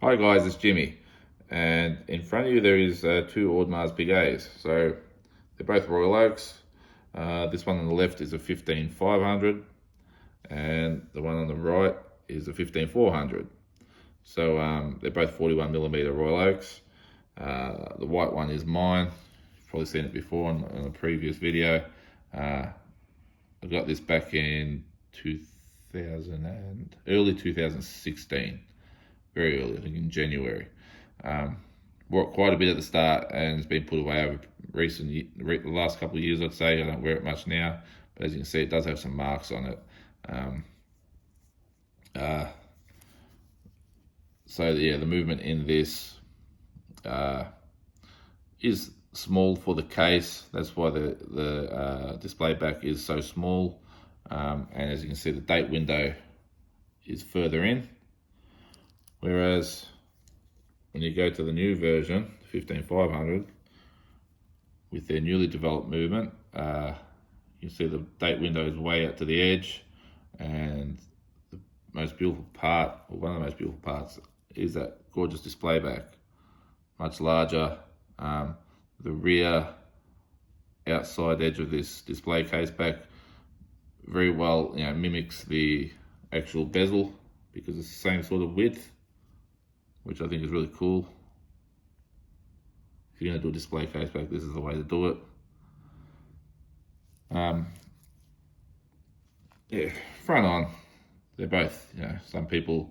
Hi guys, it's Jimmy, and in front of you there is two Audemars Piguets. So they're both Royal Oaks. This one on the left is a 15500, and the one on the right is a 15400. So they're both 41mm Royal Oaks. The white one is mine. You've probably seen it before on a previous video. I got this back in early 2016. Very early, I think in January. Wore it quite a bit at the start, and it's been put away over the last couple of years, I'd say. I don't wear it much now, but as you can see, it does have some marks on it. So yeah, the movement in this is small for the case. That's why the display back is so small. And as you can see, the date window is further in. Whereas when you go to the new version, 15500, with their newly developed movement, you see the date window is way out to the edge, and the most beautiful part, or one of the most beautiful parts, is that gorgeous display back, much larger. The rear outside edge of this display case back very well, mimics the actual bezel, because it's the same sort of width, which I think is really cool. If you're going to do a display case back, this is the way to do it. Yeah, front on, they're both, some people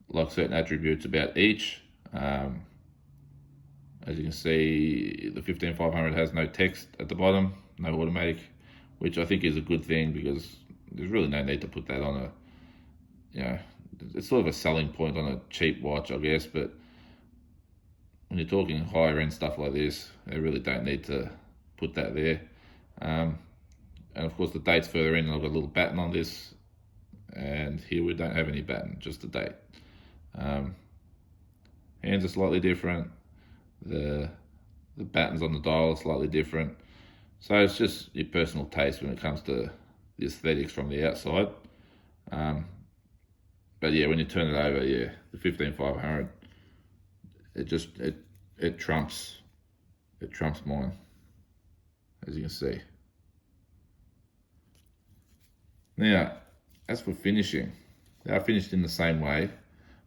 like certain attributes about each. As you can see, the 15500 has no text at the bottom, no automatic, which I think is a good thing, because there's really no need to put that on it's sort of a selling point on a cheap watch, I guess, but when you're talking higher end stuff like this, they really don't need to put that there. And of course the date's further in, and I've got a little batten on this, and here we don't have any batten, just the date. Hands are slightly different, the battens on the dial are slightly different, so it's just your personal taste when it comes to the aesthetics from the outside. But yeah, when you turn it over, the 15500, it trumps mine, as you can see. Now, as for finishing, they are finished in the same way,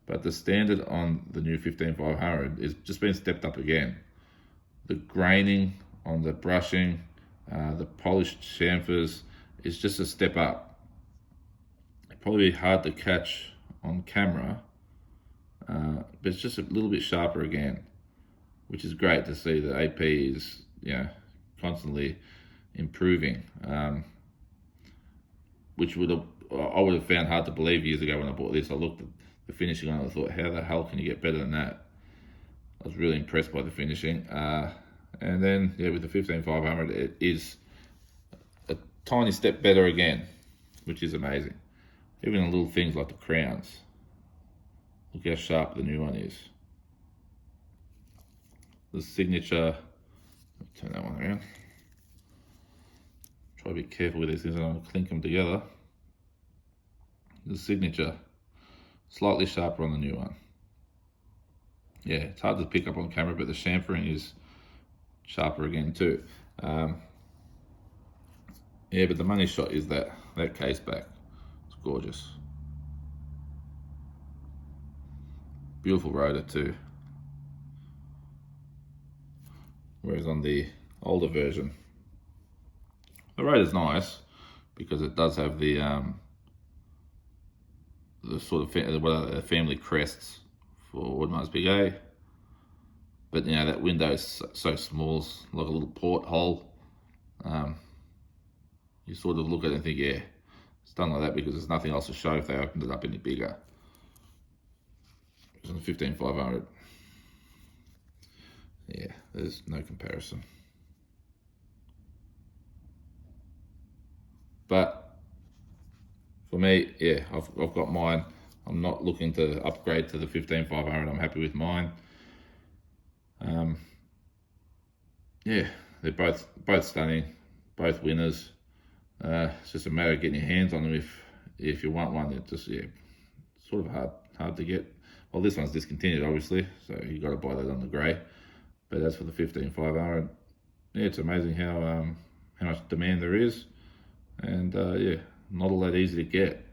but the standard on the new 15500 is just been stepped up again. The graining on the brushing, the polished chamfers is just a step up. It'd probably be hard to catch on camera, but it's just a little bit sharper again, which is great to see that AP is constantly improving, which I would have found hard to believe years ago when I bought this. I looked at the finishing on it and I thought, how the hell can you get better than that? I was really impressed by the finishing. And then with the 15500, it is a tiny step better again, which is amazing. Even the little things like the crowns. Look how sharp the new one is. The signature, turn that one around. Try to be careful with these things, I don't clink them together. The signature, slightly sharper on the new one. Yeah, it's hard to pick up on camera, but the chamfering is sharper again too. But the money shot is that case back. It's gorgeous. Beautiful rotor too. Whereas on the older version, the rotor's nice because it does have the sort of family crests for Audemars Piguet. But that window is so small, it's like a little porthole. You sort of look at it and think, it's done like that because there's nothing else to show if they opened it up any bigger. It's on the 15500. There's no comparison. But for me, I've got mine. I'm not looking to upgrade to the 15500. I'm happy with mine. They're both stunning, both winners. It's just a matter of getting your hands on them if you want one. It's just sort of hard to get. Well, this one's discontinued, obviously, so you got to buy that on the grey. But that's for the 15.5R. And yeah, it's amazing how much demand there is, and yeah, not all that easy to get.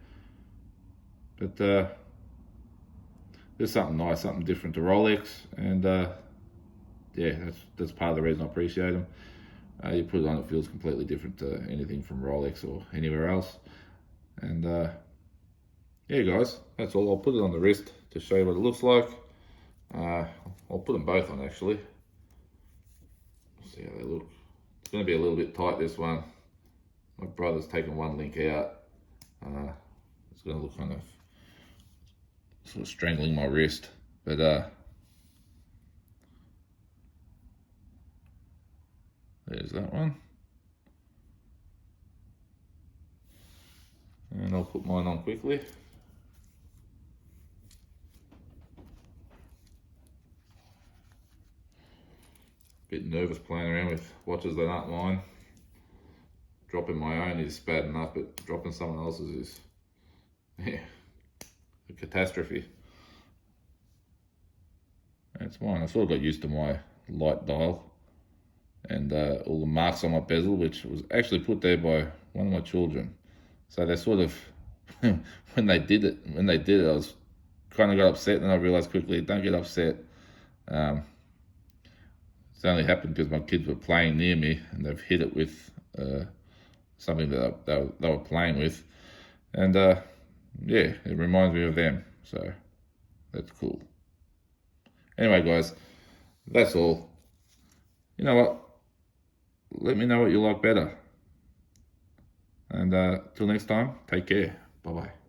But there's something nice, something different to Rolex, and yeah, that's part of the reason I appreciate them. You put it on, it feels completely different to anything from Rolex or anywhere else. And yeah, guys, that's all. I'll put it on the wrist to show you what it looks like. I'll put them both on, actually. See how they look. It's going to be a little bit tight, this one. My brother's taken one link out. It's going to look kind of sort of strangling my wrist, but there's that one. And I'll put mine on quickly. Bit nervous playing around with watches that aren't mine. Dropping my own is bad enough, but dropping someone else's is, yeah, a catastrophe. That's mine. I sort of got used to my light dial and all the marks on my bezel, which was actually put there by one of my children. So they sort of, when they did it, I was kind of got upset, and I realized quickly, don't get upset. It's only happened because my kids were playing near me and they've hit it with something that they were playing with. And yeah, it reminds me of them. So that's cool. Anyway, guys, that's all. You know what? Let me know what you like better. And till next time, take care. Bye-bye.